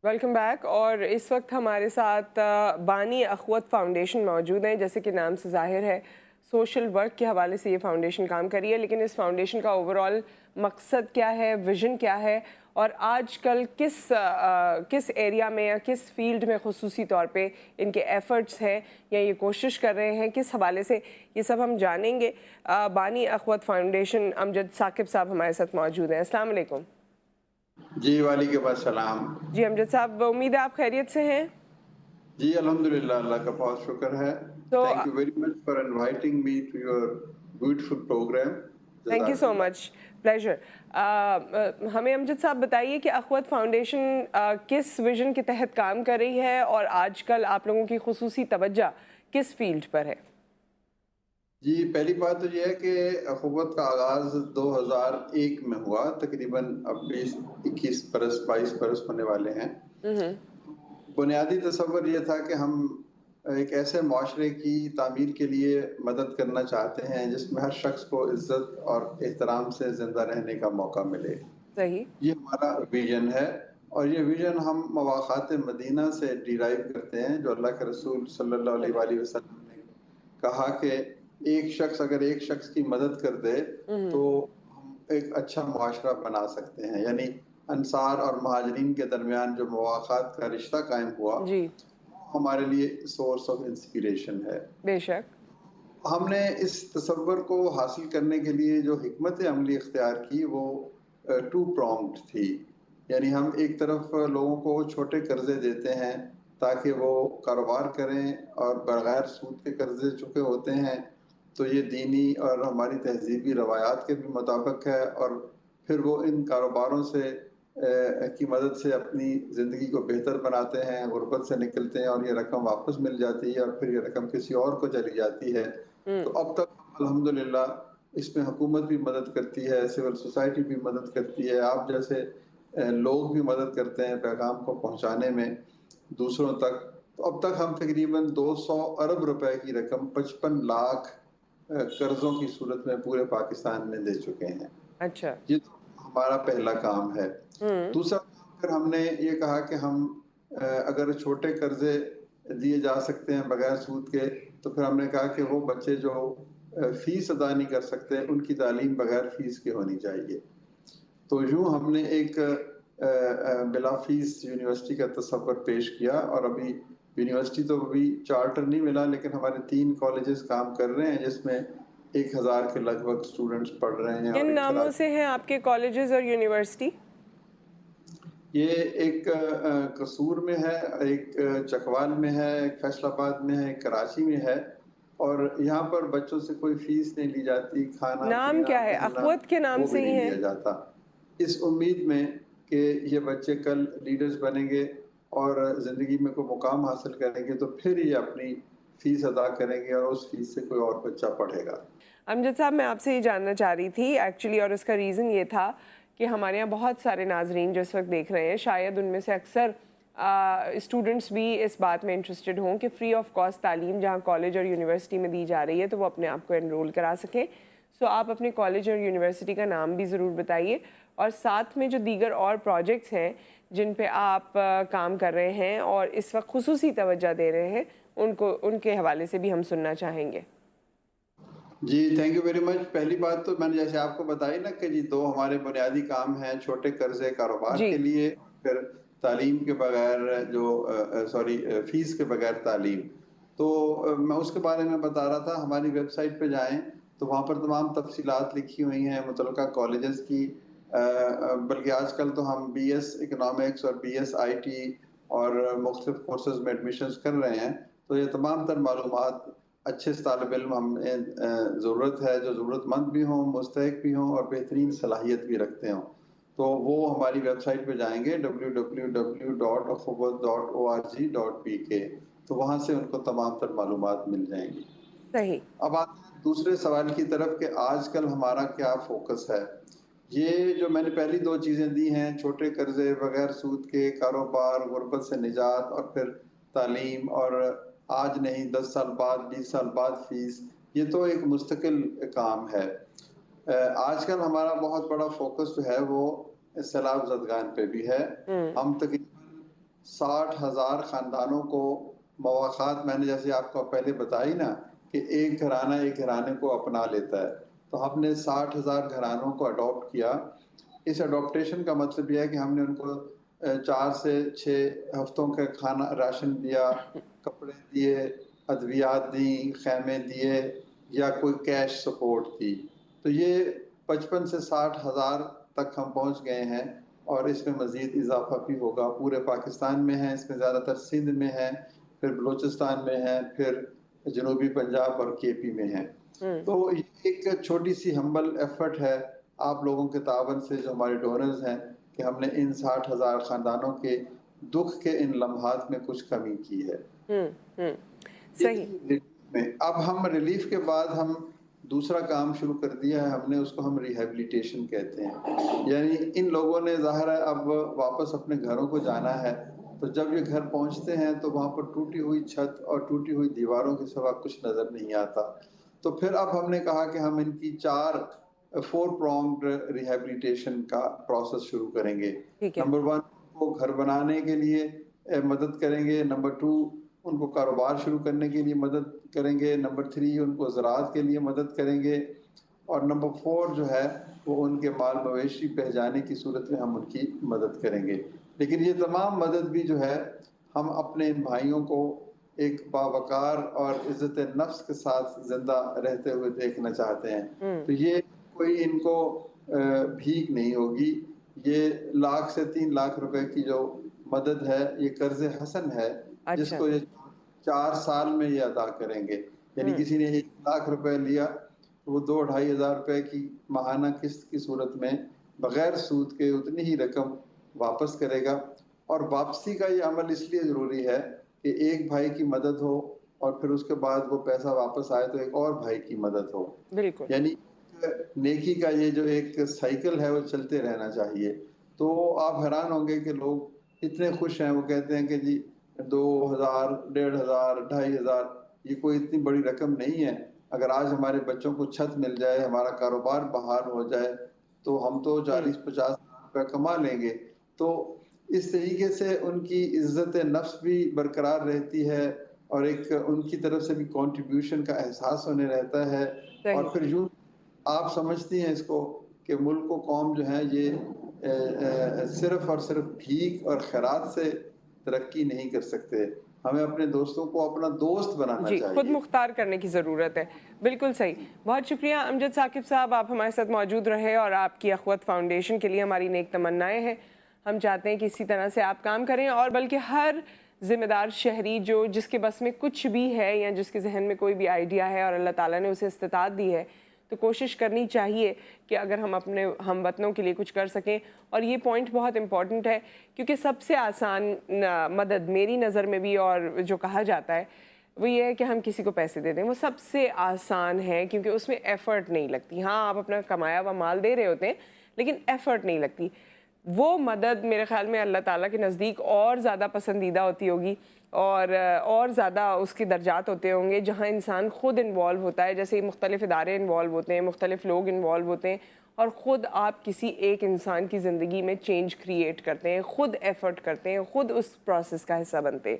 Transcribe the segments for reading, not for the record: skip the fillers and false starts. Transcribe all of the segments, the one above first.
Welcome back. اور اس وقت ہمارے ساتھ بانی اخوت فاؤنڈیشن موجود ہیں. جیسے کہ نام سے ظاہر ہے سوشل ورک کے حوالے سے یہ فاؤنڈیشن کام کر رہی ہے، لیکن اس فاؤنڈیشن کا اوور آل مقصد کیا ہے، ویژن کیا ہے، اور آج کل کس ایریا میں یا کس فیلڈ میں خصوصی طور پہ ان کے ایفرٹس ہیں یا یہ کوشش کر رہے ہیں، کس حوالے سے، یہ سب ہم جانیں گے. بانی اخوت فاؤنڈیشن امجد ثاقب صاحب ہمارے ساتھ موجود ہیں. السلام علیکم. جی وعلیکم السلام. جی امجد صاحب، امید ہے آپ خیریت سے ہیں؟ جی الحمدللہ، اللہ کا بہت شکر ہے. Thank you very much for inviting me to your beautiful program. Thank you so much, pleasure. ہمیں امجد صاحب بتائیے کہ اخوت فاؤنڈیشن کس ویژن کے تحت کام کر رہی ہے اور آج کل آپ لوگوں کی خصوصی توجہ کس فیلڈ پر ہے؟ جی پہلی بات تو یہ ہے کہ اخوت کا آغاز 2001 میں ہوا، تقریباً اب 21 برس 22 برس ہونے والے ہیں. بنیادی تصور یہ تھا کہ ہم ایک ایسے معاشرے کی تعمیر کے لیے مدد کرنا چاہتے ہیں جس میں ہر شخص کو عزت اور احترام سے زندہ رہنے کا موقع ملے. صحیح. یہ ہمارا ویژن ہے، اور یہ ویژن ہم مواقعات مدینہ سے ڈیرائیو کرتے ہیں، جو اللہ کے رسول صلی اللہ علیہ وآلہ وسلم نے کہا کہ ایک شخص اگر ایک شخص کی مدد کر دے تو ہم ایک اچھا معاشرہ بنا سکتے ہیں. یعنی انصار اور مہاجرین کے درمیان جو مواقعات کا رشتہ قائم ہوا، جی ہمارے لیے سورس آف انسپیریشن ہے. بے شک. ہم نے اس تصور کو حاصل کرنے کے لیے جو حکمت عملی اختیار کی وہ ٹو پرونگڈ تھی. یعنی ہم ایک طرف لوگوں کو چھوٹے قرضے دیتے ہیں تاکہ وہ کاروبار کریں، اور بغیر سود کے قرضے چکے ہوتے ہیں تو یہ دینی اور ہماری تہذیبی روایات کے بھی مطابق ہے، اور پھر وہ ان کاروباروں سے کی مدد سے اپنی زندگی کو بہتر بناتے ہیں، غربت سے نکلتے ہیں، اور یہ رقم واپس مل جاتی ہے، اور پھر یہ رقم کسی اور کو چلی جاتی ہے. تو اب تک الحمدللہ اس میں حکومت بھی مدد کرتی ہے، سول سوسائٹی بھی مدد کرتی ہے، آپ جیسے لوگ بھی مدد کرتے ہیں پیغام کو پہنچانے میں دوسروں تک. تو اب تک ہم تقریباً 200 ارب روپے کی رقم 55 لاکھ قرضوں کی صورت میں پورے پاکستان میں دے چکے ہیں. اچھا. یہ تو ہمارا پہلا کام ہے. دوسرا کام پھر ہم نے یہ کہا کہ ہم اگر چھوٹے قرضے دیے جا سکتے ہیں بغیر سود کے، تو پھر ہم نے کہا کہ وہ بچے جو فیس ادا نہیں کر سکتے ان کی تعلیم بغیر فیس کے ہونی چاہیے. تو یوں ہم نے ایک بلا فیس یونیورسٹی کا تصور پیش کیا، اور ابھی یونیورسٹی تو ابھی چارٹر نہیں ملا، لیکن ہمارے 3 کالجز کام کر رہے ہیں جس میں 1000 کے لگ بھگ اسٹوڈنٹس پڑھ رہے ہیں. کن اور ناموں سے ہیں آپ کے کالجز اور یونیورسٹی؟ یہ ایک قصور میں ہے، ایک چکوال میں ہے، ایک فیصل آباد میں ہے، ایک کراچی میں ہے. اور یہاں پر بچوں سے کوئی فیس نہیں لی جاتی، کھانا نام پینا کیا ہے؟ پہننا اخوت کے نام وہ سے بھی ہی نہیں ہے؟ لیا جاتا، اس امید میں کہ یہ بچے کل لیڈرز بنیں گے اور زندگی میں کوئی مقام حاصل کریں گے تو پھر یہ اپنی فیس ادا کریں گے، اور اس فیس سے کوئی اور بچہ پڑھے گا. امجد صاحب، میں آپ سے یہ جاننا چاہ رہی تھی ایکچولی، اور اس کا ریزن یہ تھا کہ ہمارے یہاں بہت سارے ناظرین جو اس وقت دیکھ رہے ہیں، شاید ان میں سے اکثر اسٹوڈنٹس بھی اس بات میں انٹرسٹڈ ہوں کہ فری آف کاسٹ تعلیم جہاں کالج اور یونیورسٹی میں دی جا رہی ہے تو وہ اپنے آپ کو انرول کرا سکیں. سو آپ اپنے کالج اور یونیورسٹی کا نام بھی ضرور بتائیے، اور ساتھ میں جو دیگر اور پروجیکٹس ہیں جن پہ آپ کام کر رہے ہیں اور اس وقت خصوصی توجہ دے رہے ہیں ان کے حوالے سے بھی ہم سننا چاہیں گے. جی تھینک یو ویری مچ. پہلی بات تو میں نے جیسے آپ کو بتائی نا کہ جی 2 ہمارے بنیادی کام ہیں، چھوٹے قرضے کاروبار جی کے لیے، پھر تعلیم کے بغیر فیس کے بغیر تعلیم. تو میں اس کے بارے میں بتا رہا تھا. ہماری ویب سائٹ پہ جائیں تو وہاں پر تمام تفصیلات لکھی ہوئی ہیں متعلقہ کالجز کی، بلکہ آج کل تو ہم بی ایس اکنامکس اور بی ایس آئی ٹی اور مختلف کورسز میں ایڈمیشنز کر رہے ہیں. تو یہ تمام تر معلومات اچھے طالب علم ہمیں ضرورت ہے جو ضرورت مند بھی ہوں، مستحق بھی ہوں، اور بہترین صلاحیت بھی رکھتے ہوں، تو وہ ہماری ویب سائٹ پہ جائیں گے www.akhowat.org.pk، تو وہاں سے ان کو تمام تر معلومات مل جائیں گی. صحیح. اب آتے ہیں دوسرے سوال کی طرف کہ آج کل ہمارا کیا فوکس ہے. یہ جو میں نے پہلی 2 چیزیں دی ہیں، چھوٹے قرضے بغیر سود کے، کاروبار، غربت سے نجات، اور پھر تعلیم، اور آج نہیں 10 سال بعد 20 سال بعد فیس، یہ تو ایک مستقل کام ہے. آج کل ہمارا بہت بڑا فوکس جو ہے وہ سیلاب زدگان پہ بھی ہے. ہم تقریباً 60,000 خاندانوں کو مواخات، میں نے جیسے آپ کو پہلے بتائی نا کہ ایک گھرانہ ایک گھرانے کو اپنا لیتا ہے، تو ہم نے 60,000 گھرانوں کو اڈاپٹ کیا۔ اس اڈاپٹیشن کا مطلب یہ ہے کہ ہم نے ان کو 4 سے 6 ہفتوں کا کھانا راشن دیا، کپڑے دیے، ادویات دیں، خیمے دیے یا کوئی کیش سپورٹ دی۔ تو یہ 55 سے 60,000 تک ہم پہنچ گئے ہیں، اور اس میں مزید اضافہ بھی ہوگا۔ پورے پاکستان میں ہیں، اس میں زیادہ تر سندھ میں ہیں، پھر بلوچستان میں ہیں، پھر جنوبی پنجاب اور کے پی میں ہیں۔ تو یہ ایک چھوٹی سی ہمبل ایفرٹ ہے آپ لوگوں کے تعاون سے، جو ہمارے ڈونرز ہیں، کہ ہم نے ان 60,000 خاندانوں کے دکھ کے ان لمحات میں کچھ کمی کی ہے۔ صحیح۔ اب ہم ریلیف کے بعد ہم دوسرا کام شروع کر دیا ہے، ہم نے اس کو ہم ریہیبلیٹیشن کہتے ہیں۔ یعنی ان لوگوں نے ظاہر ہے اب واپس اپنے گھروں کو جانا ہے، تو جب یہ گھر پہنچتے ہیں تو وہاں پر ٹوٹی ہوئی چھت اور ٹوٹی ہوئی دیواروں کے سوا کچھ نظر نہیں آتا۔ تو پھر اب ہم نے کہا کہ ہم ان کی 4 پرونگڈ ریہیبلیٹیشن کا پروسیس شروع کریں گے۔ نمبر 1 کو گھر بنانے کے لیے مدد کریں گے، نمبر 2 ان کو کاروبار شروع کرنے کے لیے مدد کریں گے، نمبر 3 ان کو زراعت کے لیے مدد کریں گے، اور نمبر 4 جو ہے وہ ان کے مال مویشی بہ جانے کی صورت میں ہم ان کی مدد کریں گے۔ لیکن یہ تمام مدد بھی جو ہے ہم اپنے ان بھائیوں کو ایک باوقار اور عزت نفس کے ساتھ زندہ رہتے ہوئے دیکھنا چاہتے ہیں۔ تو یہ کوئی ان کو بھیک نہیں ہوگی، یہ 1 لاکھ سے 3 لاکھ روپے کی جو مدد ہے یہ قرض حسن ہے، جس کو یہ 4 سال میں یہ ادا کریں گے۔ یعنی کسی نے 1 لاکھ روپے لیا، وہ 2-2.5 ہزار روپے کی ماہانہ قسط کی صورت میں بغیر سود کے اتنی ہی رقم واپس کرے گا۔ اور واپسی کا یہ عمل اس لیے ضروری ہے کہ ایک بھائی کی مدد ہو اور پھر اس کے بعد وہ پیسہ واپس آئے تو ایک اور بھائی کی مدد ہو۔ بالکل، یعنی نیکی کا یہ جو ایک سائیکل ہے وہ چلتے رہنا چاہیے۔ تو آپ حیران ہوں گے کہ لوگ اتنے خوش ہیں، وہ کہتے ہیں کہ جی 2,000، 1,500، 2,500 یہ کوئی اتنی بڑی رقم نہیں ہے۔ اگر آج ہمارے بچوں کو چھت مل جائے، ہمارا کاروبار بحال ہو جائے، تو ہم تو 40-50 روپے کما لیں گے۔ تو اس طریقے سے ان کی عزت نفس بھی برقرار رہتی ہے، اور ایک ان کی طرف سے بھی کنٹریبیوشن کا احساس ہونے رہتا ہے۔ اور پھر یوں آپ سمجھتی ہیں اس کو کہ ملک و قوم جو ہے یہ صرف اور صرف بھیک اور خیرات سے ترقی نہیں کر سکتے، ہمیں اپنے دوستوں کو اپنا دوست بنانا چاہیے۔ خود مختار کرنے کی ضرورت ہے۔ بالکل صحیح، بہت شکریہ امجد ثاقب صاحب، آپ ہمارے ساتھ موجود رہے اور آپ کی اخوت فاؤنڈیشن کے لیے ہماری نیک تمنائیں ہیں۔ ہم چاہتے ہیں کہ اسی طرح سے آپ کام کریں، اور بلکہ ہر ذمہ دار شہری جس کے بس میں کچھ بھی ہے یا جس کے ذہن میں کوئی بھی آئیڈیا ہے اور اللہ تعالیٰ نے اسے استطاعت دی ہے، تو کوشش کرنی چاہیے کہ اگر ہم اپنے ہم وطنوں کے لیے کچھ کر سکیں۔ اور یہ پوائنٹ بہت امپورٹنٹ ہے، کیونکہ سب سے آسان مدد میری نظر میں بھی، اور جو کہا جاتا ہے وہ یہ ہے کہ ہم کسی کو پیسے دے دیں، وہ سب سے آسان ہے، کیونکہ اس میں ایفرٹ نہیں لگتی۔ ہاں آپ اپنا کمایا ہوا مال دے رہے ہوتے ہیں، لیکن ایفرٹ نہیں لگتی۔ وہ مدد میرے خیال میں اللہ تعالیٰ کے نزدیک اور زیادہ پسندیدہ ہوتی ہوگی، اور زیادہ اس کے درجات ہوتے ہوں گے جہاں انسان خود انوالو ہوتا ہے، جیسے مختلف ادارے انوالو ہوتے ہیں، مختلف لوگ انوالو ہوتے ہیں، اور خود آپ کسی ایک انسان کی زندگی میں چینج کریٹ کرتے ہیں، خود ایفرٹ کرتے ہیں، خود اس پروسیس کا حصہ بنتے ہیں۔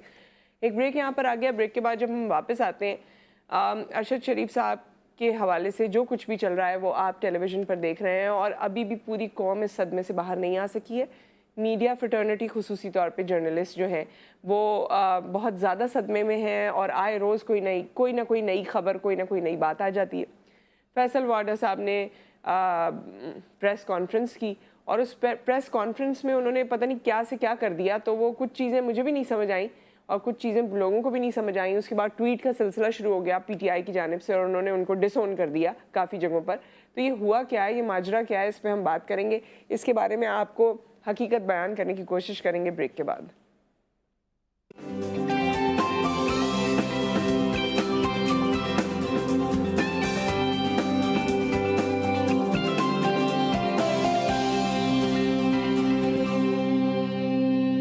ایک بریک یہاں پر آ گیا، بریک کے بعد جب ہم واپس آتے ہیں، ارشد شریف صاحب کے حوالے سے جو کچھ بھی چل رہا ہے وہ آپ ٹیلی ویژن پر دیکھ رہے ہیں، اور ابھی بھی پوری قوم اس صدمے سے باہر نہیں آ سکی ہے۔ میڈیا فریٹرنٹی خصوصی طور پہ جرنلسٹ جو ہیں وہ بہت زیادہ صدمے میں ہیں، اور آئے روز کوئی نہ کوئی نئی خبر، کوئی نہ کوئی نئی بات آ جاتی ہے۔ فیصل وارڈر صاحب نے پریس کانفرنس کی، اور اس پریس کانفرنس میں انہوں نے پتہ نہیں کیا سے کیا کر دیا، تو وہ کچھ چیزیں مجھے بھی نہیں سمجھ آئیں اور کچھ چیزیں لوگوں کو بھی نہیں سمجھ آئیں۔ اس کے بعد ٹویٹ کا سلسلہ شروع ہو گیا پی ٹی آئی کی جانب سے، اور انہوں نے ان کو ڈس اون کر دیا کافی جگہوں پر۔ تو یہ ہوا کیا ہے، یہ ماجرا کیا ہے، اس پہ ہم بات کریں گے۔ اس کے بارے میں آپ کو حقیقت بیان کرنے کی کوشش کریں گے بریک کے بعد۔